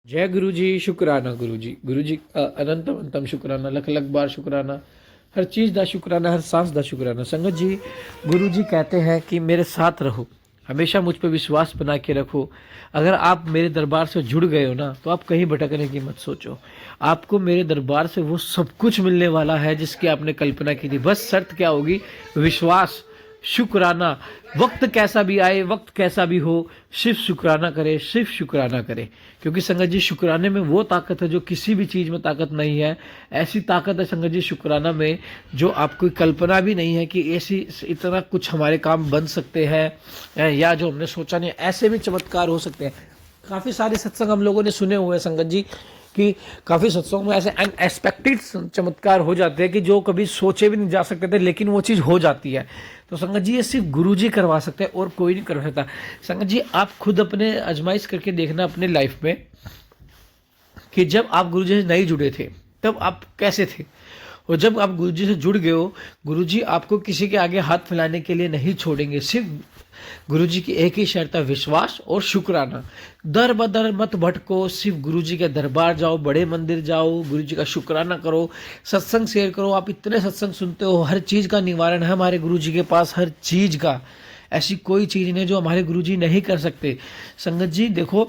जय गुरु जी, शुक्राना गुरु जी। गुरु जी अनंत अनंतम शुक्राना, लख लख बार शुक्राना। हर चीज़ दा शुक्राना, हर सांस दा शुक्राना। संगत जी, गुरु जी कहते हैं कि मेरे साथ रहो, हमेशा मुझ पर विश्वास बना के रखो। अगर आप मेरे दरबार से जुड़ गए हो ना, तो आप कहीं भटकने की मत सोचो। आपको मेरे दरबार से वो सब कुछ मिलने वाला है जिसकी आपने कल्पना की थी। बस शर्त क्या होगी? विश्वास, शुक्राना। वक्त कैसा भी आए, वक्त कैसा भी हो, सिर्फ शुक्राना करे, सिर्फ शुक्राना करे। क्योंकि संगत जी, शुक्राने में वो ताकत है जो किसी भी चीज़ में ताकत नहीं है। ऐसी ताकत है संगत जी शुक्राना में, जो आपको कल्पना भी नहीं है कि ऐसी इतना कुछ हमारे काम बन सकते हैं, या जो हमने सोचा नहीं, ऐसे भी चमत्कार हो सकते हैं। काफ़ी सारे सत्संग हम लोगों ने सुने हुए हैं संगत जी, कि काफ़ी सत्संगों में ऐसे अनएक्सपेक्टेड चमत्कार हो जाते हैं कि जो कभी सोचे भी नहीं जा सकते थे, लेकिन वो चीज़ हो जाती है। तो संगत जी, ये सिर्फ गुरु जी करवा सकते हैं और कोई नहीं कर सकता। संगत जी, आप खुद अपने आजमाइश करके देखना अपने लाइफ में कि जब आप गुरु जी से नहीं जुड़े थे तब आप कैसे थे, और जब आप गुरु जी से जुड़ गए हो, गुरु जी आपको किसी के आगे हाथ फैलाने के लिए नहीं छोड़ेंगे। सिर्फ गुरु जी की एक ही शर्त है, विश्वास और शुक्राना। दर बदर मत भटको, सिर्फ गुरु जी के दरबार जाओ, बड़े मंदिर जाओ, गुरु जी का शुक्राना करो, सत्संग शेयर करो। आप इतने सत्संग सुनते हो, हर चीज़ का निवारण है हमारे गुरु जी के पास, हर चीज़ का। ऐसी कोई चीज़ नहीं जो हमारे गुरु जी नहीं कर सकते। संगत जी देखो,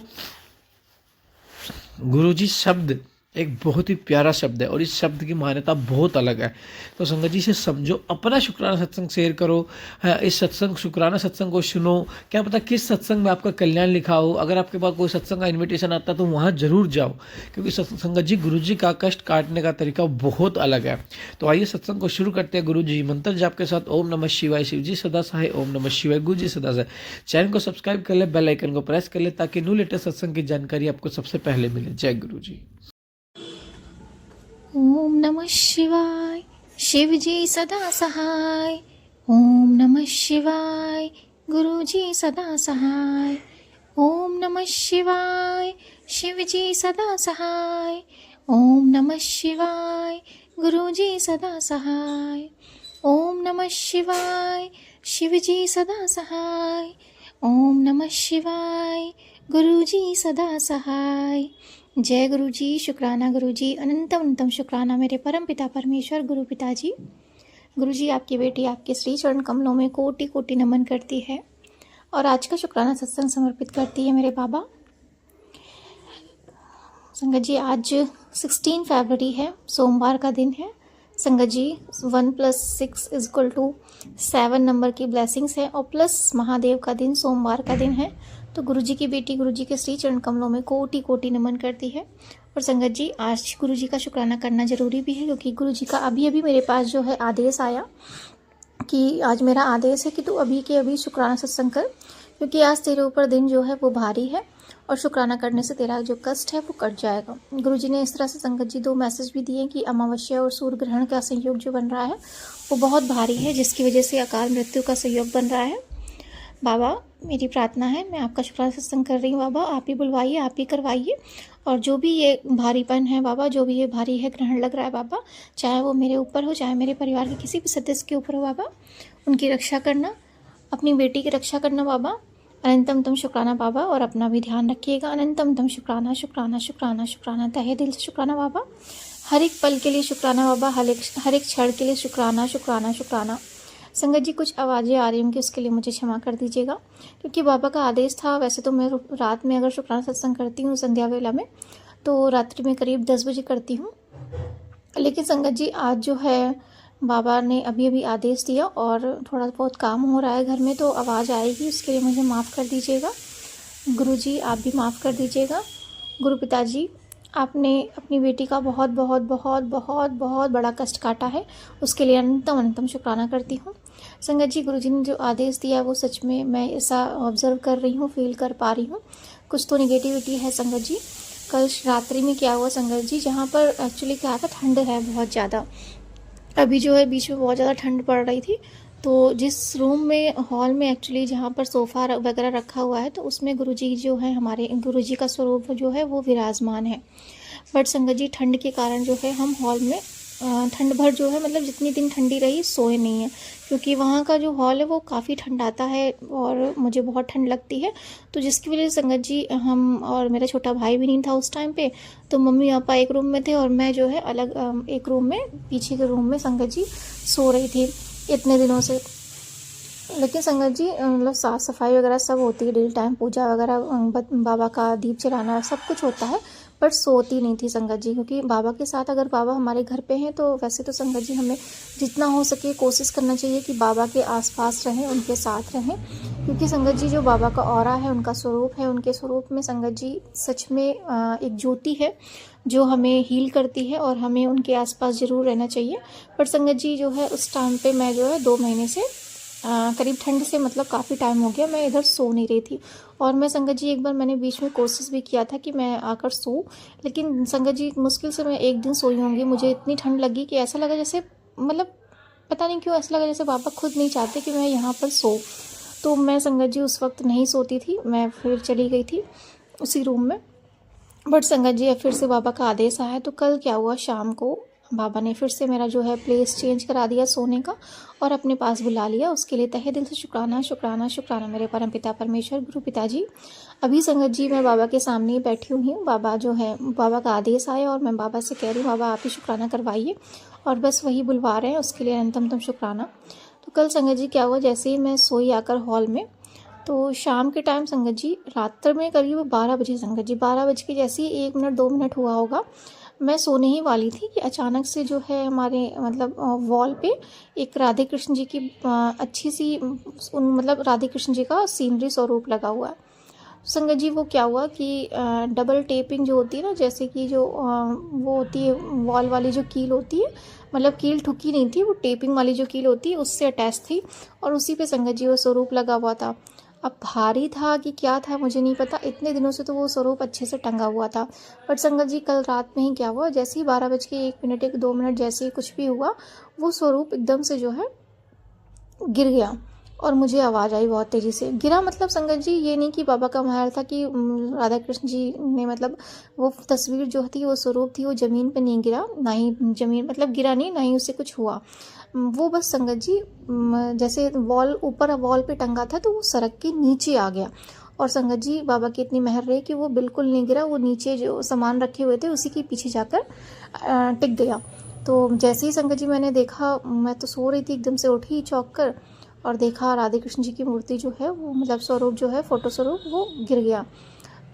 गुरु जी शब्द एक बहुत ही प्यारा शब्द है और इस शब्द की मान्यता बहुत अलग है। तो संगत जी से समझो, अपना शुक्राना सत्संग शेयर करो। इस सत्संग शुक्राना सत्संग को सुनो। क्या पता किस सत्संग में आपका कल्याण लिखा हो। अगर आपके पास कोई सत्संग का इनविटेशन आता है तो वहाँ जरूर जाओ, क्योंकि संगत जी गुरु जी का कष्ट काटने का तरीका बहुत अलग है। तो आइए सत्संग को शुरू करते हैं गुरु जी मंत्र जाप के साथ। ओम नमः शिवाय। शिव जी सदा सहाय। ओम नमः शिवाय। गुरु जी सदा सहाय। चैनल को सब्सक्राइब कर ले, बेल आइकन को प्रेस कर ले, ताकि न्यू लेटेस्ट सत्संग की जानकारी आपको सबसे पहले मिले। जय गुरु जी। ओम नमः शिवाय। शिवजी सदा सहाय। ओम नमः शिवाय। गुरुजी सदा सहाय। ओम नमः शिवाय। शिवजी सदा सहाय। ओम नमः शिवाय। गुरुजी सदा सहाय। ओम नमः शिवाय। शिवजी सदा सहाय। ओम नमः शिवाय। गुरुजी सदा सहाय। जय गुरु जी, शुक्राना गुरु जी, अनंतम अनंतम शुक्राना मेरे परम पिता परमेश्वर गुरु पिताजी। गुरु जी, आपकी बेटी आपके श्री चरण कमलों में कोटि कोटि नमन करती है और आज का शुक्राना सत्संग समर्पित करती है मेरे बाबा। संगत जी, आज 16 फरवरी है, सोमवार का दिन है। संगत जी, 1 + 6 = 7 नंबर की ब्लेसिंग्स है और प्लस महादेव का दिन सोमवार का दिन है। तो गुरु जी की बेटी गुरु जी के श्री चरण कमलों में कोटि कोटि नमन करती है। और संगत जी, आज गुरु जी का शुक्राना करना जरूरी भी है, क्योंकि गुरु जी का अभी अभी मेरे पास जो है आदेश आया कि आज मेरा आदेश है कि तू अभी के अभी शुक्राना सत्संग कर, क्योंकि आज तेरे ऊपर दिन जो है वो भारी है और शुक्राना करने से तेरा जो कष्ट है वो कट जाएगा। गुरु जी ने इस तरह से संगत जी 2 मैसेज भी दिए कि अमावस्या और सूर्य ग्रहण का संयोग जो बन रहा है वो बहुत भारी है, जिसकी वजह से अकाल मृत्यु का संयोग बन रहा है। बाबा, मेरी प्रार्थना है, मैं आपका शुक्राना सत्संग कर रही हूँ बाबा, आप ही बुलवाइए, आप ही करवाइए। और जो भी ये भारीपन है बाबा, जो भी ये भारी है ग्रहण लग रहा है बाबा, चाहे वो मेरे ऊपर हो, चाहे मेरे परिवार के किसी भी सदस्य के ऊपर हो बाबा, उनकी रक्षा करना, अपनी बेटी की रक्षा करना बाबा। अनंतम तम शुक्राना बाबा, और अपना भी ध्यान रखिएगा। अनंतम तम शुक्राना शुक्राना शुक्राना शुक्राना, तहे दिल से शुक्राना बाबा। हर एक पल के लिए शुक्राना बाबा, हर एक क्षण के लिए शुक्राना शुक्राना शुक्राना। संगत जी, कुछ आवाज़ें आ रही होंगी, उसके लिए मुझे क्षमा कर दीजिएगा, क्योंकि बाबा का आदेश था। वैसे तो मैं रात में अगर शुक्राना सत्संग करती हूँ संध्या वेला में, तो रात्रि में करीब 10 बजे करती हूँ, लेकिन संगत जी आज जो है बाबा ने अभी अभी आदेश दिया और थोड़ा बहुत काम हो रहा है घर में, तो आवाज़ आएगी, उसके लिए मुझे माफ़ कर दीजिएगा। गुरु जी, आप भी माफ़ कर दीजिएगा। गुरु पिताजी, आपने अपनी बेटी का बहुत बहुत बहुत बहुत बहुत बड़ा कष्ट काटा है, उसके लिए अनंतम अनंतम शुक्राना करती हूँ। संगत जी, गुरु जी ने जो आदेश दिया है वो सच में मैं ऐसा ऑब्जर्व कर रही हूँ, फील कर पा रही हूँ। कुछ तो निगेटिविटी है संगत जी। कल रात्रि में क्या हुआ संगत जी, जहाँ पर एक्चुअली क्या था, ठंड है बहुत ज़्यादा। अभी जो है बीच में बहुत ज़्यादा ठंड पड़ रही थी, तो जिस रूम में, हॉल में एक्चुअली जहाँ पर सोफ़ा वगैरह रखा हुआ है, तो उसमें गुरुजी जो है, हमारे गुरुजी का स्वरूप जो है वो विराजमान है। बट संगत जी, ठंड के कारण जो है हम हॉल में ठंड भर जो है मतलब जितनी दिन ठंडी रही सोए नहीं है, क्योंकि वहाँ का जो हॉल है वो काफ़ी ठंडाता है और मुझे बहुत ठंड लगती है। तो जिसकी वजह से संगत जी हम और मेरा छोटा भाई भी नहीं था उस टाइम पे, तो मम्मी पापा एक रूम में थे और मैं जो है अलग एक रूम में, पीछे के रूम में संगत जी सो रही थी इतने दिनों से। लेकिन संगत जी मतलब साफ़ सफाई वगैरह सब होती है, डेली टाइम पूजा वगैरह, बाबा का दीप जलाना सब कुछ होता है, पर सोती नहीं थी संगत जी, क्योंकि बाबा के साथ अगर बाबा हमारे घर पे हैं तो वैसे तो संगत जी हमें जितना हो सके कोशिश करना चाहिए कि बाबा के आसपास रहें, उनके साथ रहें, क्योंकि संगत जी जो बाबा का ऑरा है, उनका स्वरूप है, उनके स्वरूप में संगत जी सच में एक ज्योति है जो हमें हील करती है और हमें उनके आसपास ज़रूर रहना चाहिए। पर संगत जी जो है उस टाइम पे मैं जो है 2 महीने से करीब ठंड से मतलब काफ़ी टाइम हो गया मैं इधर सो नहीं रही थी। और मैं संगत जी एक बार मैंने बीच में कोशिश भी किया था कि मैं आकर सोऊं, लेकिन संगत जी मुश्किल से मैं एक दिन सोई होंगी, मुझे इतनी ठंड लगी कि ऐसा लगा जैसे मतलब पता नहीं क्यों ऐसा लगा जैसे बाबा खुद नहीं चाहते कि मैं यहाँ पर सो। तो मैं संगत जी उस वक्त नहीं सोती थी, मैं फिर चली गई थी उसी रूम में। बट संगत जी अब फिर से बाबा का आदेश आया, तो कल क्या हुआ, शाम को बाबा ने फिर से मेरा जो है प्लेस चेंज करा दिया सोने का और अपने पास बुला लिया। उसके लिए तहे दिल से शुक्राना शुक्राना शुक्राना मेरे परम पिता परमेश्वर गुरु पिताजी। अभी संगत जी मैं बाबा के सामने ही बैठी हुई हूँ, बाबा जो है बाबा का आदेश आया और मैं बाबा से कह रही हूँ बाबा आप ही शुक्राना करवाइए, और बस वही बुलवा रहे हैं, उसके लिए अनंतम शुक्राना। तो कल संगत जी क्या हुआ, जैसे ही मैं सोई आकर हॉल में, तो शाम के टाइम संगत जी रात में करीब 12 बजे, संगत जी 12 बज के जैसे ही 1 मिनट 2 मिनट हुआ होगा, मैं सोने ही वाली थी कि अचानक से जो है हमारे मतलब वॉल पे एक राधे कृष्ण जी की अच्छी सी मतलब राधे कृष्ण जी का सीनरी स्वरूप लगा हुआ है। संगत जी वो क्या हुआ कि डबल टेपिंग जो होती है ना, जैसे कि जो वो होती है वॉल वाली जो कील होती है, मतलब कील ठुकी नहीं थी, वो टेपिंग वाली जो कील होती है उससे अटैच थी और उसी पे संगत जी वो स्वरूप लगा हुआ था। अब भारी था कि क्या था मुझे नहीं पता, इतने दिनों से तो वो स्वरूप अच्छे से टंगा हुआ था। बट संगत जी कल रात में ही क्या हुआ, जैसे ही 12 बज के 1 मिनट 1-2 मिनट जैसे ही कुछ भी हुआ, वो स्वरूप एकदम से जो है गिर गया और मुझे आवाज़ आई बहुत तेज़ी से। गिरा मतलब संगत जी ये नहीं कि बाबा का महल था कि राधा कृष्ण जी ने मतलब वो तस्वीर जो थी वो स्वरूप थी वो ज़मीन पे नहीं गिरा, ना ही ज़मीन मतलब गिरा नहीं, ना ही उससे कुछ हुआ। वो बस संगत जी जैसे वॉल ऊपर वॉल पे टंगा था तो वो सड़क के नीचे आ गया और संगत जी बाबा की इतनी मेहर रही कि वो बिल्कुल नहीं गिरा, वो नीचे जो सामान रखे हुए थे उसी के पीछे जाकर टिक गया। तो जैसे ही संगत जी मैंने देखा, मैं तो सो रही थी, एकदम से उठी चौंक कर और देखा राधे कृष्ण जी की मूर्ति जो है वो मतलब स्वरूप जो है फोटो स्वरूप वो गिर गया।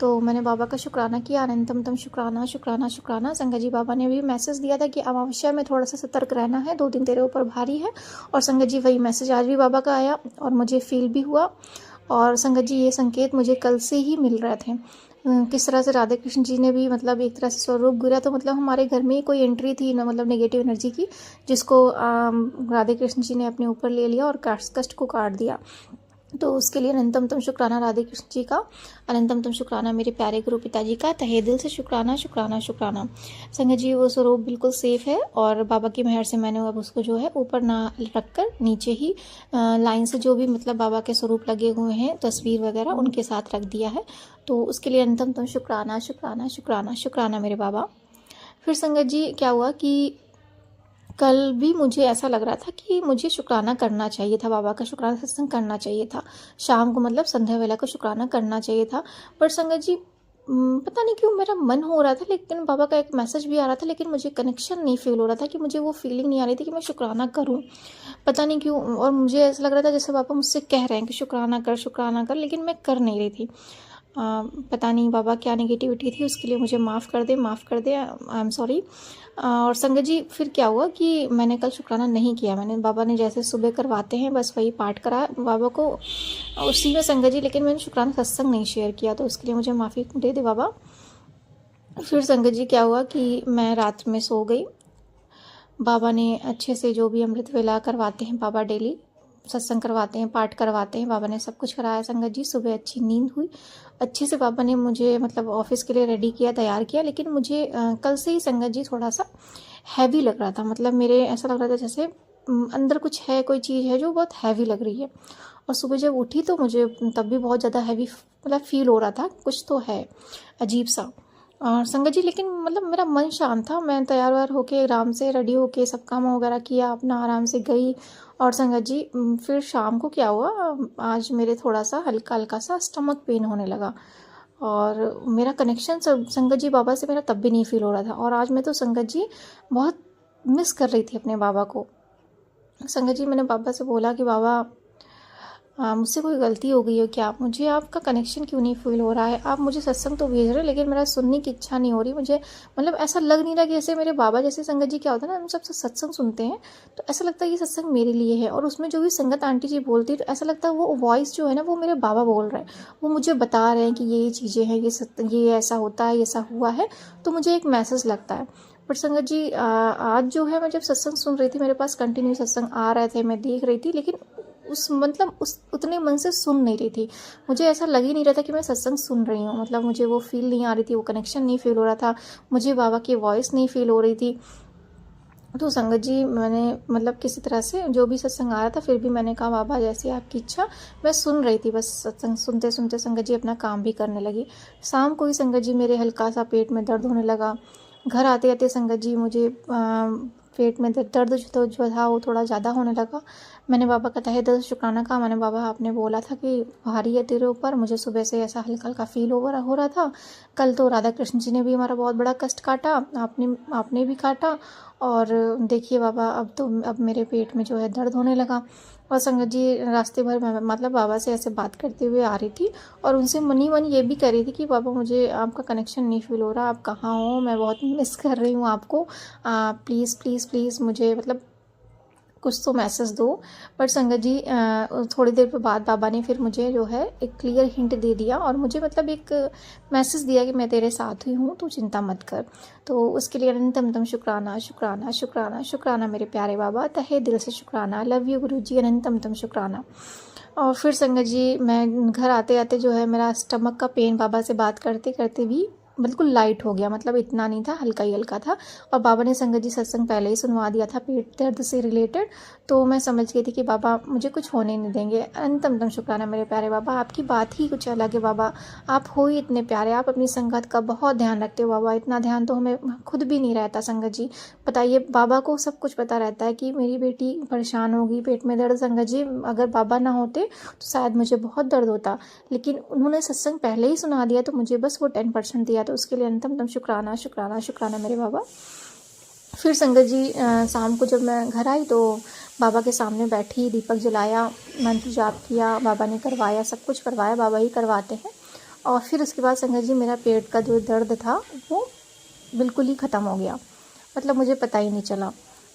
तो मैंने बाबा का शुक्राना किया, अनंतम शुक्राना शुक्राना शुक्राना। संगत जी बाबा ने भी मैसेज दिया था कि अमावस्या में थोड़ा सा सतर्क रहना है, 2 दिन तेरे ऊपर भारी है, और संगत जी वही मैसेज आज भी बाबा का आया और मुझे फील भी हुआ। और संगत जी ये संकेत मुझे कल से ही मिल रहे थे किस तरह से राधे कृष्ण जी ने भी मतलब एक तरह से स्वरूप गिरा, तो मतलब हमारे घर में ही कोई एंट्री थी ना, मतलब नेगेटिव एनर्जी की, जिसको राधे कृष्ण जी ने अपने ऊपर ले लिया और कष्ट को काट दिया। तो उसके लिए अनंतम शुक्राना राधे कृष्ण जी का, अनंतम शुक्राना मेरे प्यारे गुरु पिताजी का, तहे दिल से शुक्राना शुक्राना शुक्राना। संगत जी वो स्वरूप बिल्कुल सेफ है और बाबा की मेहर से मैंने अब उसको जो है ऊपर ना रखकर नीचे ही लाइन से जो भी मतलब बाबा के स्वरूप लगे हुए हैं तस्वीर वगैरह उनके साथ रख दिया है। तो उसके लिए अनंतम शुक्राना शुक्राना शुक्राना शुक्राना मेरे बाबा। फिर संगत जी क्या हुआ कि कल भी मुझे ऐसा लग रहा था कि मुझे शुक्राना करना चाहिए था, बाबा का शुक्राना सत्संग करना चाहिए था शाम को, मतलब संध्या वेला को शुक्राना करना चाहिए था। पर संगत जी पता नहीं क्यों मेरा मन हो रहा था, लेकिन बाबा का एक मैसेज भी आ रहा था, लेकिन मुझे कनेक्शन नहीं फील हो रहा था कि मुझे वो फीलिंग नहीं आ रही थी कि मैं शुक्राना करूं, पता नहीं क्यों। और मुझे ऐसा लग रहा था जैसे बाबा मुझसे कह रहे हैं कि शुक्राना कर, लेकिन मैं कर नहीं रही थी। पता नहीं बाबा क्या नेगेटिविटी थी, उसके लिए मुझे माफ़ कर दे, आई एम सॉरी। और संगत जी फिर क्या हुआ कि मैंने कल शुक्राना नहीं किया, मैंने बाबा ने जैसे सुबह करवाते हैं बस वही पाठ करा बाबा को उसी में संगत जी, लेकिन मैंने शुक्राना सत्संग नहीं शेयर किया, तो उसके लिए मुझे माफ़ी दे दे बाबा। फिर संगत जी क्या हुआ कि मैं रात में सो गई, बाबा ने अच्छे से जो भी अमृत वेला करवाते हैं बाबा डेली सत्संग करवाते हैं, पाठ करवाते हैं, बाबा ने सब कुछ कराया संगत जी। सुबह अच्छी नींद हुई, अच्छे से बाबा ने मुझे मतलब ऑफिस के लिए रेडी किया, तैयार किया, लेकिन मुझे कल से ही संगत जी थोड़ा सा हैवी लग रहा था, मतलब मेरे ऐसा लग रहा था जैसे अंदर कुछ है, कोई चीज़ है जो बहुत हैवी लग रही है। और सुबह जब उठी तो मुझे तब भी बहुत ज़्यादा हैवी मतलब फील हो रहा था, कुछ तो है अजीब सा। और संगत जी लेकिन मतलब मेरा मन शांत था, मैं तैयार वार होके आराम से रेडी होके सब काम वगैरह किया, अपना आराम से गई। और संगत जी फिर शाम को क्या हुआ, आज मेरे थोड़ा सा हल्का हल्का सा स्टमक पेन होने लगा। और मेरा कनेक्शन संगत जी बाबा से मेरा तब भी नहीं फील हो रहा था। और आज मैं तो संगत जी बहुत मिस कर रही थी अपने बाबा को। संगत जी मैंने बाबा से बोला कि बाबा मुझसे कोई गलती हो गई है क्या, मुझे आपका कनेक्शन क्यों नहीं फील हो रहा है, आप मुझे सत्संग तो भेज रहे हैं लेकिन मेरा सुनने की इच्छा नहीं हो रही, मुझे मतलब ऐसा लग नहीं रहा कि जैसे मेरे बाबा जैसे संगत जी क्या होता है ना, हम सबसे सत्संग सुनते हैं तो ऐसा लगता है ये सत्संग मेरे लिए है। और उसमें जो भी संगत आंटी जी बोलती है तो ऐसा लगता है वो वॉइस जो है ना वो मेरे बाबा बोल रहे हैं, वो मुझे बता रहे हैं कि ये चीज़ें हैं, ये ऐसा होता है, ऐसा हुआ है, तो मुझे एक मैसेज लगता है। बट संगत जी आज जो है मैं जब सत्संग सुन रही थी, मेरे पास कंटिन्यू सत्संग आ रहे थे, मैं देख रही थी, लेकिन उस मतलब उस उतने मन से सुन नहीं रही थी। मुझे ऐसा लग ही नहीं रहा था कि मैं सत्संग सुन रही हूँ, मतलब मुझे वो फील नहीं आ रही थी, वो कनेक्शन नहीं फील हो रहा था, मुझे बाबा की वॉइस नहीं फील हो रही थी। तो संगत जी मैंने मतलब किसी तरह से जो भी सत्संग आ रहा था फिर भी मैंने कहा बाबा जैसी आपकी इच्छा, मैं सुन रही थी बस सत्संग सुनते सुनते संगत जी अपना काम भी करने लगी। शाम को ही संगत जी मेरे हल्का सा पेट में दर्द होने लगा। घर आते आते संगत जी मुझे पेट में दर्द जो था वो थोड़ा ज़्यादा होने लगा। मैंने बाबा का तहे दिल से शुक्राना कहा, मैंने बाबा आपने बोला था कि भारी है तेरे ऊपर, मुझे सुबह से ऐसा हल्का हल्का फील हो रहा था। कल तो राधा कृष्ण जी ने भी हमारा बहुत बड़ा कष्ट काटा, आपने भी काटा, और देखिए बाबा अब मेरे पेट में जो है दर्द होने लगा। और संगत जी रास्ते भर मैं मतलब बाबा से ऐसे बात करते हुए आ रही थी और उनसे मनी मन ये भी कर रही थी कि बाबा मुझे आपका कनेक्शन नहीं फील हो रहा, आप कहाँ हो, मैं बहुत मिस कर रही हूँ आपको, प्लीज़ प्लीज़ प्लीज़ मुझे मतलब कुछ तो मैसेज दो। पर संगत जी थोड़ी देर के बाद बाबा ने फिर मुझे जो है एक क्लियर हिंट दे दिया और मुझे मतलब एक मैसेज दिया कि मैं तेरे साथ ही हूँ, तू चिंता मत कर। तो उसके लिए अनंतम शुक्राना शुक्राना शुक्राना शुक्राना मेरे प्यारे बाबा, तहे दिल से शुक्राना, लव यू गुरु जी, अनंतम शुक्राना। और फिर संगत जी मैं घर आते आते जो है मेरा स्टमक का पेन बाबा से बात करते करते भी बिल्कुल लाइट हो गया, मतलब इतना नहीं था, हल्का ही हल्का था। और बाबा ने संगत जी सत्संग पहले ही सुनवा दिया था पेट दर्द से रिलेटेड, तो मैं समझ गई थी कि बाबा मुझे कुछ होने नहीं देंगे। अनंतम शुक्राना मेरे प्यारे बाबा, आपकी बात ही कुछ अलग है बाबा, आप हो ही इतने प्यारे, आप अपनी संगत का बहुत ध्यान रखते हो बाबा, इतना ध्यान तो हमें खुद भी नहीं रहता संगत जी। बताइए बाबा को सब कुछ पता रहता है कि मेरी बेटी परेशान होगी, पेट में दर्द, संगत जी अगर बाबा ना होते तो शायद मुझे बहुत दर्द होता, लेकिन उन्होंने सत्संग पहले ही सुना दिया तो मुझे बस वो 10% दिया, तो उसके लिए अनंतम शुक्राना शुक्राना शुक्राना मेरे बाबा। फिर संगत जी शाम को जब मैं घर आई तो बाबा के सामने बैठी, दीपक जलाया, मंत्र जाप किया, बाबा ने करवाया, सब कुछ करवाया, बाबा ही करवाते हैं। और फिर उसके बाद संगत जी मेरा पेट का जो दर्द था वो बिल्कुल ही ख़त्म हो गया, मतलब मुझे पता ही नहीं चला।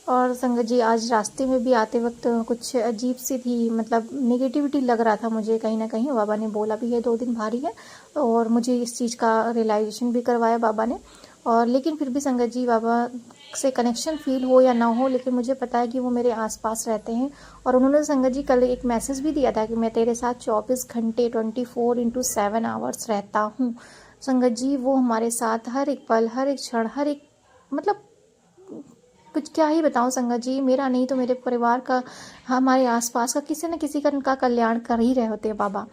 और संगत जी आज रास्ते में भी आते वक्त कुछ अजीब सी थी, मतलब नेगेटिविटी लग रहा था मुझे कहीं ना कहीं, बाबा ने बोला भी है 2 दिन भारी है और मुझे इस चीज़ का रियलाइजेशन भी करवाया बाबा ने। और लेकिन फिर भी संगत जी बाबा से कनेक्शन फील हो या ना हो, लेकिन मुझे पता है कि वो मेरे आसपास रहते हैं। और उन्होंने संगत जी कल एक मैसेज भी दिया था कि मैं तेरे साथ 24 घंटे 24x7 आवर्स रहता हूँ। संगत जी वो हमारे साथ हर एक पल, हर एक क्षण, हर एक मतलब कुछ क्या ही बताऊं संगत जी, मेरा नहीं तो मेरे परिवार का, हमारे आसपास का किसी न किसी का कल्याण कर ही रहे होते हैं बाबा।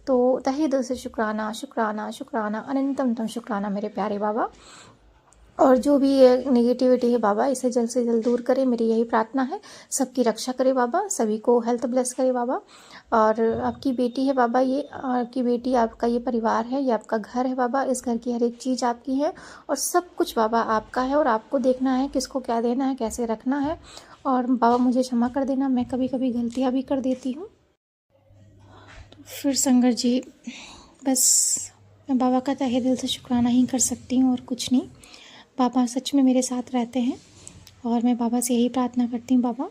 तो तहे दिल से शुक्राना शुक्राना शुक्राना, अनंतम शुक्राना मेरे प्यारे बाबा। और जो भी नेगेटिविटी है बाबा इसे जल्द से जल्द दूर करे, मेरी यही प्रार्थना है। सबकी रक्षा करे बाबा, सभी को हेल्थ ब्लेस करे बाबा। और आपकी बेटी है बाबा, ये आपकी बेटी, आपका ये परिवार है, ये आपका घर है बाबा, इस घर की हर एक चीज़ आपकी है और सब कुछ बाबा आपका है और आपको देखना है किसको क्या देना है, कैसे रखना है। और बाबा मुझे क्षमा कर देना, मैं कभी कभी गलतियाँ भी कर देती हूँ। तो फिर संगत जी बस मैं बाबा का तहे दिल से शुक्राना ही कर सकती हूँ और कुछ नहीं। बाबा सच में मेरे साथ रहते हैं और मैं बाबा से यही प्रार्थना करती हूँ, बाबा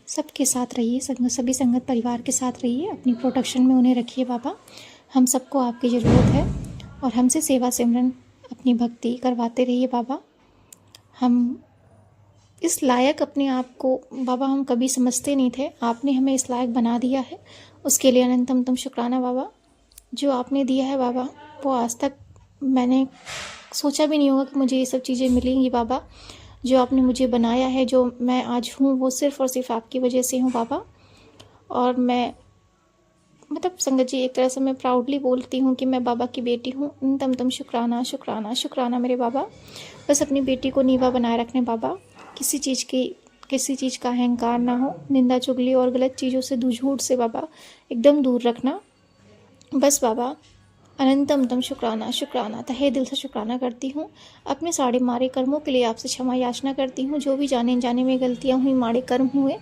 सबके साथ रहिए, सभी संगत परिवार के साथ रहिए, अपनी प्रोटेक्शन में उन्हें रखिए बाबा। हम सबको आपकी ज़रूरत है और हमसे सेवा सिमरन अपनी भक्ति करवाते रहिए बाबा। हम इस लायक अपने आप को बाबा हम कभी समझते नहीं थे, आपने हमें इस लायक बना दिया है, उसके लिए अनंतम शुक्राना बाबा। जो आपने दिया है बाबा वो आज तक मैंने सोचा भी नहीं होगा कि मुझे ये सब चीज़ें मिलेंगी बाबा। जो आपने मुझे बनाया है, जो मैं आज हूँ, वो सिर्फ़ और सिर्फ आपकी वजह से हूँ बाबा। और मैं मतलब संगत जी एक तरह से मैं प्राउडली बोलती हूँ कि मैं बाबा की बेटी हूँ। तम तम शुक्राना शुक्राना शुक्राना मेरे बाबा। बस अपनी बेटी को नीवा बनाए रखने बाबा। किसी चीज़ का अहंकार ना हो, निंदा चुगली और गलत चीज़ों से झूठ से बाबा एकदम दूर रखना। बस बाबा अनंतम तम शुक्राना शुक्राना तहे दिल से शुक्राना करती हूँ। अपने सारे मारे कर्मों के लिए आपसे क्षमा याचना करती हूँ। जो भी जाने अनजाने में गलतियाँ हुई, माड़े कर्म हुए,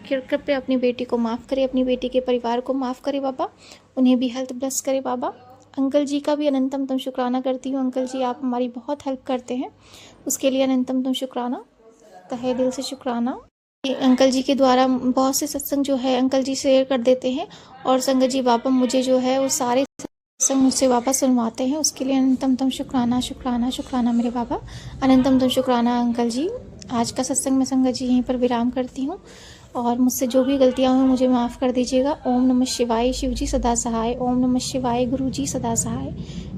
कृपया अपनी बेटी को माफ़ करे, अपनी बेटी के परिवार को माफ़ करे बाबा। उन्हें भी हेल्थ ब्लेस करे बाबा। अंकल जी का भी अनंतम तम शुक्राना करती हूँ। अंकल जी आप हमारी बहुत हेल्प करते हैं, उसके लिए अनंतम तम शुक्राना, तहे दिल से शुक्राना। अंकल जी के द्वारा बहुत से सत्संग जो है अंकल जी शेयर कर देते हैं, और संगत जी बाबा मुझे जो है वो सारे सत्संग मुझसे वापस सुनवाते हैं, उसके लिए अनंतम तम शुक्राना शुक्राना शुक्राना मेरे बाबा। अनंतम तम शुक्राना अंकल जी। आज का सत्संग में संगत जी यहीं पर विराम करती हूँ, और मुझसे जो भी गलतियाँ हुई मुझे माफ़ कर दीजिएगा। ओम नमः शिवाय। शिव जी सदा सहाय। ओम नमः शिवाय। गुरु जी सदा सहाय।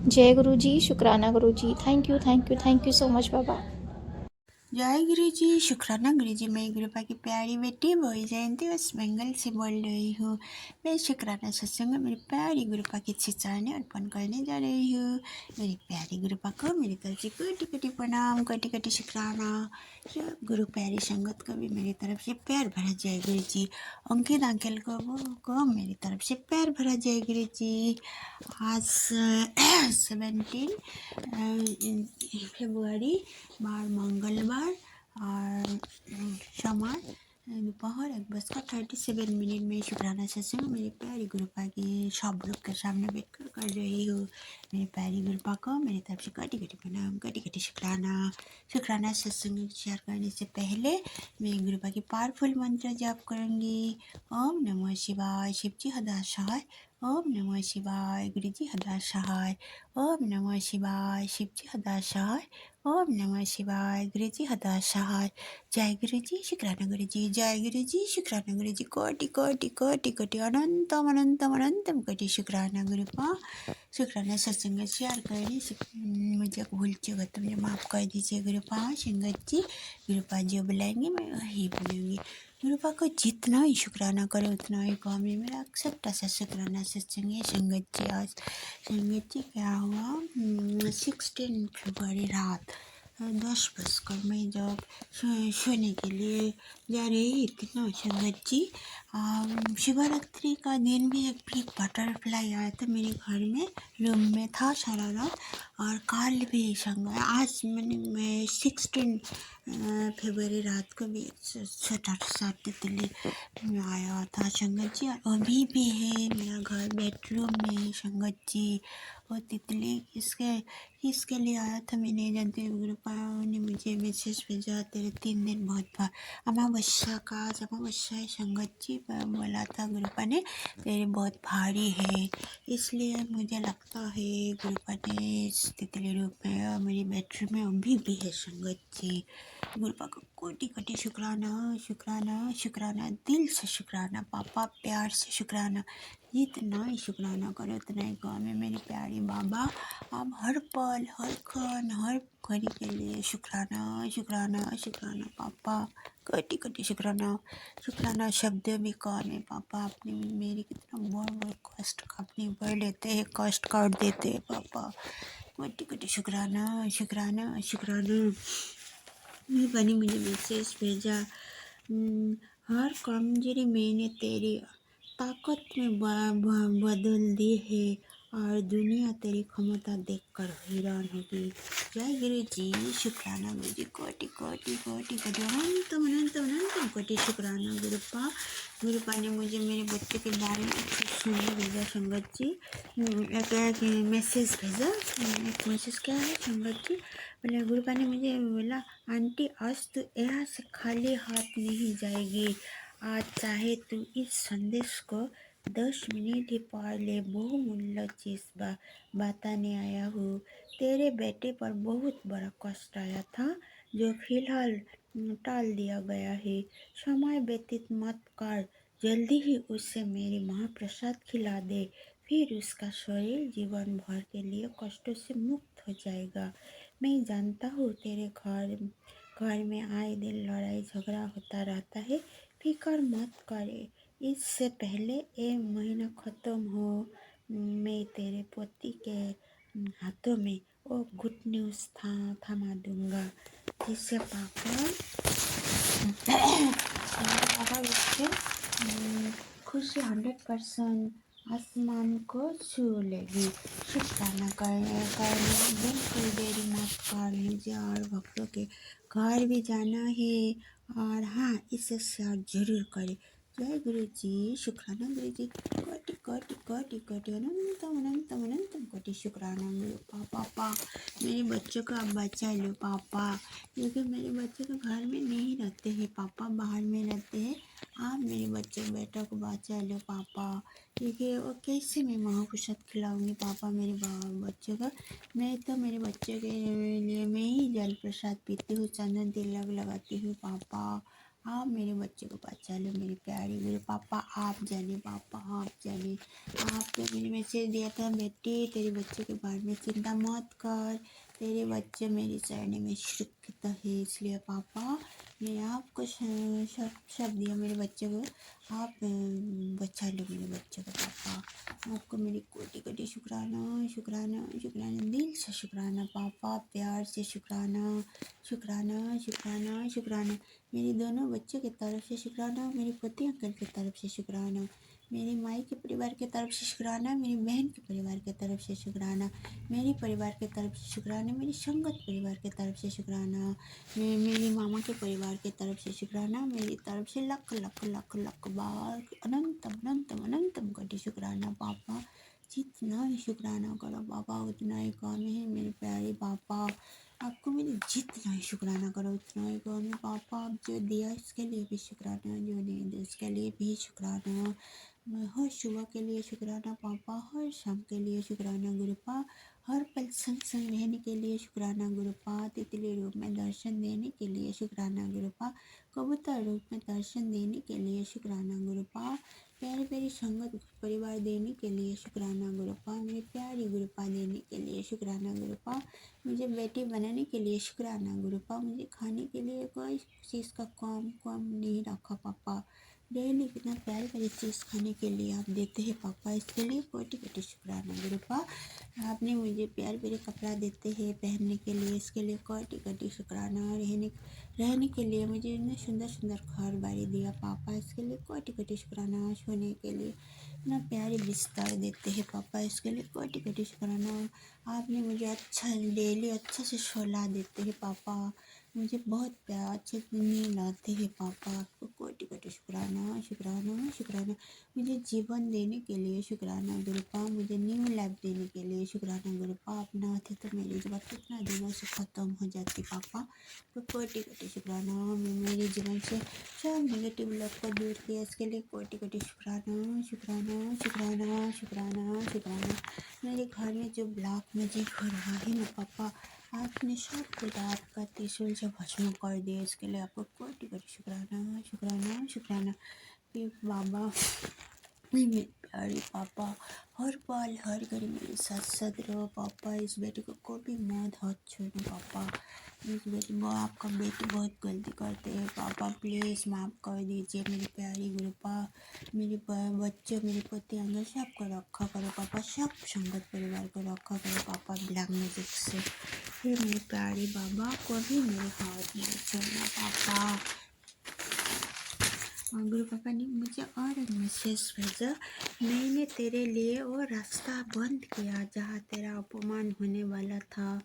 जय गुरु जी। शुक्राना Guru ji. Thank you thank you thank you so much बाबा। जय गुरु जी, शुक्राना गुरु जी। मैं गुरुपा की प्यारी बेटी बोई जयंती वेस्ट बंगाल से बोल रही हूँ। मैं शुक्राना सत्संग मेरी प्यारी गुरुपा की चरणें अर्पण करने जा रही हूँ। मेरी प्यारी गुरुपा को मेरी तरफ से कोटि कोटि प्रणाम, कोटि कोटि शुक्राना। सब गुरु प्यारी संगत को भी मेरी तरफ से प्यार भरा जय गुरु जी। अंकित अंकल को मेरी तरफ से प्यार भरा जय गुरु जी। आज 17 फरवरी बार मंगलवार और समय दोपहर 1:37 में शुक्राना सत्संग मेरी प्यारी गुरुपा की सब लोग के सामने बैठकर कर रही हूँ। मेरी प्यारी गुरुपा को मेरी तरफ से कटी कटी प्रणाम, कटी कटी शुक्राना। शुक्राना सत्संग शेयर करने से पहले मैं गुरुपा की पावरफुल मंत्र जाप करूँगी। ओम नमः शिवाय। शिवजी हदा सहाय। ओम नमः शिवाय। गुरु जी हदा सहाय। ओम नमः शिवाय। शिवजी हदा सहाय। ओम नमः शिवाय। गुरु जी हदा सहाय। जय गुरु जी, शुक्राना गुरु जी। जय गुरु जी, शुक्राना गुरु जी। कोटि कोटि कोटि कोटि अनंतम अनंतम अनंतम कोटि शुक्राना गुरुपा। शुक्राना सत्संग शेयर करने मुझे भूल चुका तो मुझे माफ़ कर दीजिए गुरुपा। संगत जी, गुरुपा जो बुलाएंगे मैं वही बोलूँगी। गुरुपा को जितना ही शुक्राना करो उतना ही कम है। मेरा छोटा सा शुक्राना सत्संग है संगत जी। आज संगत जी क्या हुआ, 16 फरवरी रात 10 बजकर मैं जब सोने के लिए जा रही थी ना संगत जी, शिवरात्रि का दिन भी एक बिग बटरफ्लाई आया था मेरे घर में, रूम में था सारा रात। और कल भी संग आज मैं 16 फरवरी रात को भी छोटा सा तितली आया था संगत जी। और अभी भी है मेरा घर बेडरूम में संगत जी। वो तितली किसके लिए आया था मैं नहीं जानती। गुरुपा ने मुझे मैसेज भेजा, तेरे 3 दिन बहुत अमावस्या का, आज अमावस्या है संगत जी, बोला था गुरुपा ने तेरे बहुत भारी है, इसलिए मुझे लगता है गुरुपा ने इस तितली रूप में और मेरी बेडरूम में अभी भी है संगत जी। गुरुपा को कोटि कोटि शुक्राना शुक्राना शुक्राना, दिल से शुक्राना पापा, प्यार से शुक्राना। जितना ही शुक्राना करो उतना ही कम है मेरे प्यारे बाबा। आप हर पल हर क्षण हर घड़ी के लिए शुक्राना शुक्राना शुक्राना पापा, कोटि कोटि शुक्राना। शुक्राना शब्द भी कम है पापा। आपने मेरी कितना बड़ कष्ट अपने ऊपर लेते हैं, कष्ट काट देते हैं पापा। कोटि कोटि शुक्राना शुक्राना शुक्राना। बनी मुझे मैसेज भेजा, हर कमजोरी मैंने तेरी ताकत में बदल दी है और दुनिया तेरी क्षमता देखकर हैरान होगी। जय गुरु जी, शुक्राना गुरु जी। कोटि कोटि कोटि कोटि अनंतम अनंतम अनंतम कोटि शुक्राना गुरुपा। गुरुपा ने मुझे मेरे बच्चे के बारे में सुनने भेजा संगत जी। एक मैसेज भेजा। एक मैसेज क्या है संगत जी, बोले गुरुपा ने मुझे बोला, आंटी आज तो यहाँ से खाली हाथ नहीं जाएगी। आज चाहे तू इस संदेश को 10 मिनट ही पढ़ ले, बहुमूल्य चीज बताने आया हूँ। तेरे बेटे पर बहुत बड़ा कष्ट आया था जो फिलहाल टाल दिया गया है। समय व्यतीत मत कर, जल्दी ही उसे मेरी महाप्रसाद खिला दे, फिर उसका शरीर जीवन भर के लिए कष्टों से मुक्त हो जाएगा। मैं जानता हूँ तेरे घर में आए दिन लड़ाई झगड़ा होता रहता है, फिकर मत करे। इससे पहले ये महीना ख़त्म हो, मैं तेरे पोती के हाथों में वो गुड न्यूज़ थमा दूंगा, जिससे पापा बच्चे खुशी 100% आसमान को छू लेगी। शुक्राना करने बिल्कुल देरी मत कर, मुझे और भक्तों के घर भी जाना है। और हाँ, इसे शेयर जरूर करें। जय गुरु जी। शुक्राना गुरु जी। कोटि कोटि कोटि कोटि अनंतम अनंतम अनंतम कोटि शुक्राना गुरु पापा। मेरे बच्चों को आप बचा लो पापा, क्योंकि मेरे बच्चे तो घर में नहीं रहते हैं पापा, बाहर में रहते हैं। आप मेरे बच्चे बेटा को बचा लो पापा, क्योंकि वो कैसे मैं महाप्रसाद खिलाऊंगी पापा मेरे बच्चों को। मैं तो मेरे बच्चे के लिए मैं ही जल प्रसाद पीती हूँ, चंदन तिलक लगाती हूँ पापा। आप मेरे बच्चे को बचा लो मेरे प्यारे गुरु पापा, आप जाने पापा, आप जाने। आपने मुझे मैसेज दिया था, बेटी तेरे बच्चे के बारे में चिंता मत कर, तेरे बच्चे मेरी चरणी में सुरक्षित है, इसलिए पापा मैं आपको सब दिया मेरे बच्चे को। आप बचा लो मेरे बच्चे को पापा। आपको मेरी कोटि कोटि शुक्राना शुक्राना शुक्राना, दिल से शुक्राना पापा, प्यार से शुक्राना शुक्राना शुक्राना शुक्राना। मेरे दोनों बच्चों की तरफ से शुक्राना, मेरे पति अंकल की तरफ से शुक्राना, मेरे माई के परिवार की तरफ से शुक्राना, मेरी बहन के परिवार की तरफ से शुक्राना, मेरे परिवार की तरफ से शुक्राना, मेरी संगत परिवार की तरफ से शुक्राना, मेरी मामा के परिवार की तरफ से शुक्राना, मेरी तरफ से लख लख लख लख बार अनंतम अनंतम अनंतम कोटि शुक्राना पापा। जितना ही शुक्राना करो पापा उतना ही कम है मेरे प्यारे पापा। आपको मेरे जितना ही शुक्राना करो उतना ही कम है पापा। आप जो दिया इसके लिए भी शुक्राना, जो नहीं दिया इसके लिए भी शुक्राना। हर सुबह के लिए शुक्राना पापा, हर शाम के लिए शुक्राना गुरुपा, हर पल संग संग रहने के लिए शुक्राना गुरुपा, तितली रूप में दर्शन देने के लिए शुक्राना गुरुपा, कबूतर रूप में दर्शन देने के लिए शुक्राना गुरुपा, प्यारी प्यारी संगत परिवार देने के लिए शुक्राना गुरुपा, मेरे प्यारी गुरुपा देने के लिए शुक्राना गुरुपा, मुझे बेटी बनाने के लिए शुक्राना गुरुपा, मुझे खाने के लिए कोई चीज़ का कम नहीं रखा पापा। डेली कितना प्यारी प्यारी चीज़ खाने के लिए आप देते हैं पापा, इसके लिए कोटि कोटि शुक्राना गुरुपा। आपने मुझे प्यारे प्यारे कपड़ा देते हैं पहनने के लिए, इसके लिए कोटि कोटि शुक्राना। रहने के लिए मुझे इतने सुंदर सुंदर घर बारी दिया पापा, इसके लिए कोटि कोटि शुक्राना। सोने के लिए इतना प्यारे बिस्तर देते हैं पापा, इसके लिए कोटि कोटि शुक्राना। आपने मुझे अच्छा डेली अच्छा से सोला देते हैं पापा, मुझे बहुत प्यार अच्छे नींद आते हैं पापा। आपको कोटि कोटि शुक्राना शुक्राना शुक्राना। मुझे जीवन देने के लिए शुक्राना गुरुपा, मुझे न्यू लाइफ देने के लिए शुक्राना गुरुपा। आप ना थे तो मेरी जीवन कितना दिनों से ख़त्म हो जाती पापा, तो कोटि कोटि शुक्राना। मेरे जीवन से सब नेगेटिव लव को दूर किया, इसके लिए कोटि कोटि शुक्राना शुक्राना शुक्राना शुक्राना शुक्राना। मेरे घर में जो ब्लॉक मैजिक हो रहा है ना पापा, आपने सब कुछ आपका त्रिशूल से भस्म कर दिया, इसके लिए आपको कोटि कोटि शुक्राना शुक्राना शुक्राना। फिर बाबा मेरे प्यारे पापा, हर पल हर घड़ी मेरे साथ साथ रहो पापा। इस बेटे को कभी मत हाथ छोड़ो पापा, इस बेटे को आपका बेटे बहुत गलती करते हैं पापा, प्लीज़ माफ़ कर दीजिए मेरे प्यारे गुरुपा। मेरे बच्चे मेरे पति अंदर सबको रखा करो पापा, सब संगत परिवार को रखा करो पापा ब्लैक मैजिक से। फिर मेरे प्यारे बाबा को भी मेरे हाथ में छोड़ना पापा। गुरु पापा ने मुझे और एक मैसेज भेजा, मैंने तेरे लिए वो रास्ता बंद किया जहाँ तेरा अपमान होने वाला था।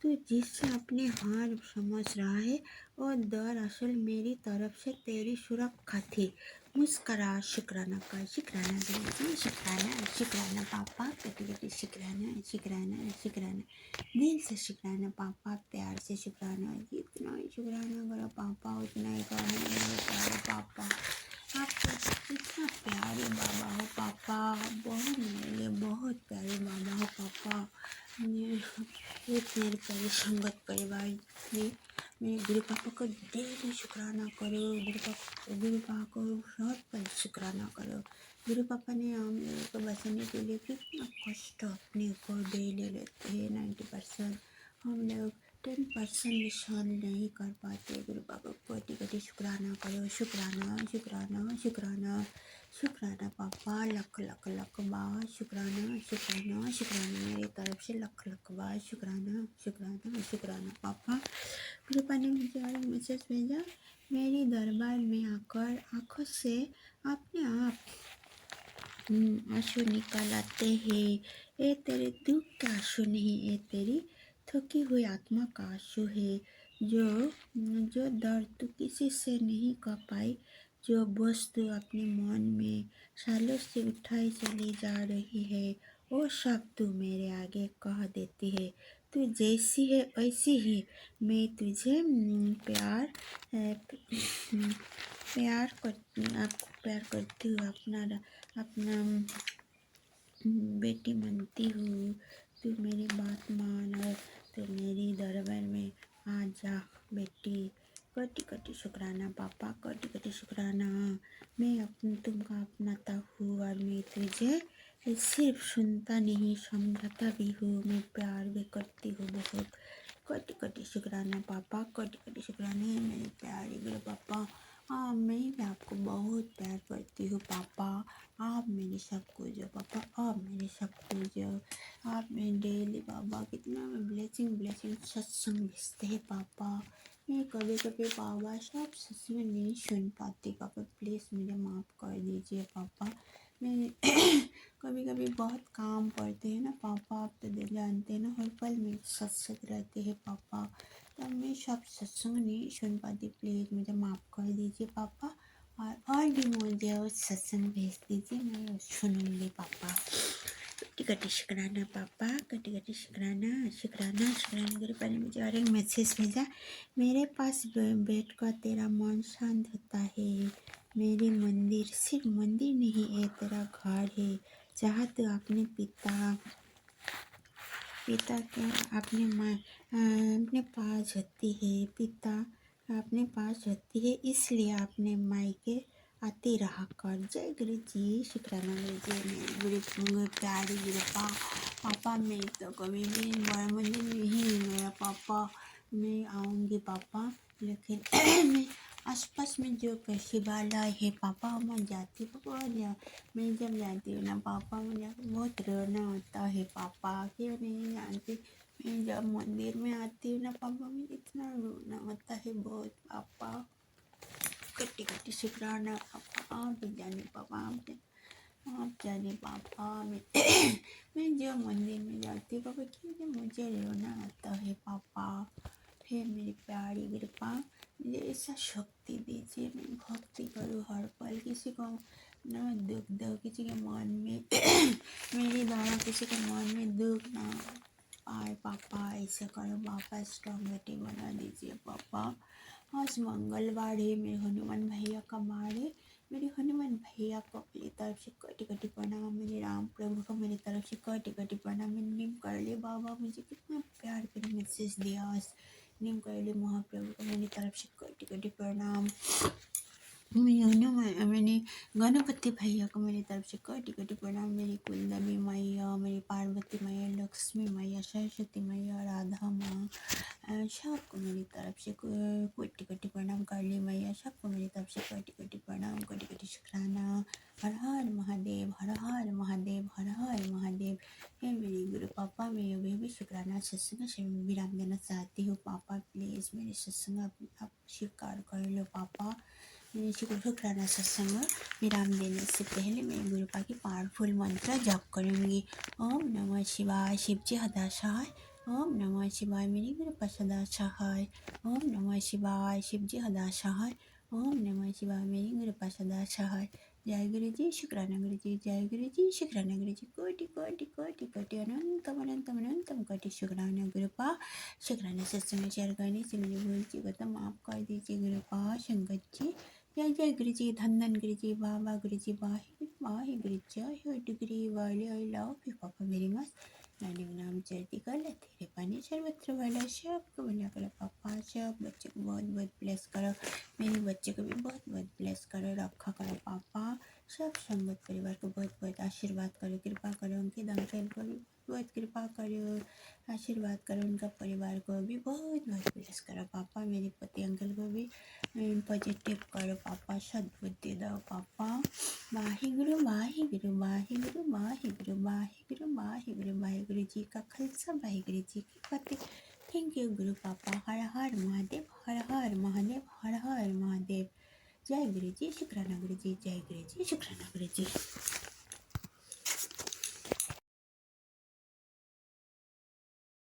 तू जिससे अपनी हार समझ रहा है वो दरअसल मेरी तरफ से तेरी सुरक्षा थी। मुस्करा, शुक्राना कर, शुक्राना गुरुजी, शुक्राना शुक्राना पापा, कटी कटी शुक्राना शुक्राना शुक्राना, दिल से शुक्राना पापा, प्यार से शुक्राना। जितना ही शुक्राना करो पापा उतना ही करो मेरे प्यारे पापा। आप इतना प्यारे बाबा हो पापा, बहुत मेरे लिए बहुत प्यारे बाबा हो पापा। मेरे प्यारे संगत परिवार में मेरे गुरु पापा को डेली शुक्राना करो, गुरु पापा को हर पल शुक्राना करो। गुरु पापा ने हम लोगों को बचाने के लिए कितना कष्ट अपने को डेली लेते हैं। 90% हम लोग 10% भी सहन नहीं कर पाते। गुरु पापा को कोटि कोटि शुक्राना करो, शुक्राना शुक्राना शुक्राना। शुक्राना पापा, लख लख लख बार शुक्राना शुक्राना शुक्राना, मेरी तरफ से लख लख बार शुक्राना शुक्राना शुक्राना पापा। कृपा ने मुझे और एक मैसेज भेजा, मेरी दरबार में आकर आंखों से अपने आप आंसू निकाल आते हैं। ये तेरे दुख के आंसू नहीं, ये तेरी थकी हुई आत्मा का आंसू है। जो जो दर्द तू किसी से नहीं कह पाई, जो बोझ तू अपने मन में सालों से उठाई चली जा रही है, वो सब तू मेरे आगे कह देती है। तू जैसी है वैसी ही मैं तुझे प्यार प्यार करती हूँ, अपना बेटी मानती हूँ। तू मेरी बात मान और तू मेरी दरबार में आ जा बेटी। कोटि कोटि शुक्राना पापा, कोटि कोटि शुक्राना। मैं तुमका अपनाता हूँ और मैं तुझे सिर्फ सुनता नहीं समझाता भी हूँ, मैं प्यार भी करती हूँ बहुत। कोटि कोटि शुक्राना पापा, कोटि कोटि शुक्राना मेरे प्यारे गुरु पापा। मैं भी आपको बहुत प्यार करती हूँ पापा। आप मेरे सब कुछ हो पापा, आप मेरे सब कुछ हो। आप मेरे डेली पापा कितना ब्लेसिंग सत्संग भेजते हैं पापा। मैं कभी कभी पापा सब सत्संग नहीं सुन पाती पापा, प्लीज़ मुझे माफ़ कर दीजिए पापा। मैं कभी कभी बहुत काम पड़ते हैं ना पापा, आप तो जानते हैं ना, हर पल में सत्संग रहते हैं पापा, तब मैं सब सत्संग नहीं सुन पाती, प्लीज़ मुझे माफ़ कर दीजिए पापा। और भी मुझे उस सत्संग भेज दीजिए, मैं सुनूंगी पापा। कटी कटी शुक्राना पापा, कटी कटी शुक्राना शुक्राना शुक्राना। गुरु पर ने मुझे और एक मैसेज भेजा, मेरे पास बैठ कर तेरा मन शांत होता है। मेरी मंदिर सिर्फ मंदिर नहीं है, तेरा घर है, जहाँ तू अपने पिता के अपने पास होती है। पिता अपने पास होती है, इसलिए अपने मायके आती रहा कर। जय गुरु जी, शुक्राना गुरु जी। मेरे गुरु प्यारे गुरु पापा, मैं तो कभी भी बड़ा मंदिर नहीं गया पापा, मैं आऊँगी पापा, लेकिन मैं आसपास में जो शिवालय है पापा मैं जाती पापा, मैं जब जाती हूँ ना पापा मुझे बहुत रोना आता है पापा, क्यों नहीं जानती। मैं जब मंदिर में आती हूँ ना पापा, मुझे इतना रोना आता है बहुत पापा। कट्टी कट्टी शुक्राना पापा, आप जाने पापा, आप जाने पापा। मैं जब मंदिर में जाती हूँ पापा, क्योंकि मुझे रोना आता है पापा। हे मेरी प्यारी कृपा, मुझे ऐसा शक्ति दीजिए, मैं भक्ति करूँ हर पल, किसी को ना दुख दो, किसी के मन में मेरे द्वारा किसी के मन में दुख ना आए पापा, ऐसा करो पापा, स्ट्रॉन्ग बेटी बना दीजिए पापा। आज मंगलवार है, मेरे हनुमान भैया का वार है, मेरे हनुमान भैया को अपनी तरफ से कटी कटी प्रणाम, मेरे राम प्रभु को मेरी तरफ से कटी कटी प्रणाम। मैं निम कर ले बाबा, मुझे कितना प्यार कर मैसेज दिया आज। निम कर ले महाप्रभु को मेरी तरफ से कटी कटी प्रणाम। मैंने गणपति भैया को मेरी तरफ से कटी कटी प्रणाम। मेरी कुलदेवी मैया, मेरी पार्वती मैया, लक्ष्मी मैया, सरस्वती मैया, राधा माँ, सबको मेरी तरफ से कटी कटी प्रणाम। काली मैया, सबको मेरी तरफ से कटी कटी प्रणाम, कटी कटी शुक्राना। हर हर महादेव, हर हर महादेव, हर हर महादेव। हे मेरे गुरु पापा, मैं अभी भी शुक्राना सत्संग से विराम देना चाहती हूँ पापा, प्लीज़ मेरे सत्संग आप स्वीकार कर लो पापा। मेरे शुक्राना सत्संग विराम देने से पहले मैं गुरुपा की पावरफुल मंत्र जप करूँगी। ओम नमः शिवाय, शिवजी हदा सहाय। ओम नमः शिवाय, मेरी गुरुपा सदा सहाय। ओम नमः शिवाय, शिवजी हदा सहाय। ओम नमः शिवाय, मेरी गुरुपा सदा सहाय। जय गुरु जी, शुक्राना गुरु जी, जय गुरु जी, शुक्राना गुरु जी। कोटि कोटि कोटि कोटि अनंतम अनंतम अनंतम कोटि शुक्राना गुरुपा। शुक्राना सत्संग शेयर करने से मुझे भूल जी को तो माफ़ कर दीजिए गुरुपा। संगत जी, जय जय गुरु जी, धन धन गुरु जी, बाबा गुरु जी, वाहे गुरु जय डिग्री वाले, आई लव यू पापा वेरी मच। मैंने नाम चलती कर तेरे पानी सर्वत्र वाला, सबको बना करो पापा, सब बच्चे को बहुत बहुत ब्लेस करो, मेरे बच्चे को भी बहुत बहुत ब्लेस करो, रखा करो पापा। सब संगत परिवार को बहुत बहुत आशीर्वाद करो, कृपा करो, उनके दान को भी बहुत कृपा करो, आशीर्वाद करो, उनका परिवार को भी बहुत बहुत ब्लेस करो पापा। मेरे पति अंकल को भी पॉजिटिव करो पापा, सद्बुद्धि दो पापा। वाहिगुरु वाहिगुरु वाहिगुरु वाहिगुरु वाहिगुरु वाहिगुरु वाहिगुरु जी का खालसा, वाहिगुरु जी की फतेह। थैंक यू गुरु पापा। हर हर महादेव, हर हर महादेव, हर हर महादेव। जय गुरु जी, शुक्राना गुरु जी, जय गुरु जी, शुक्राना गुरु जी।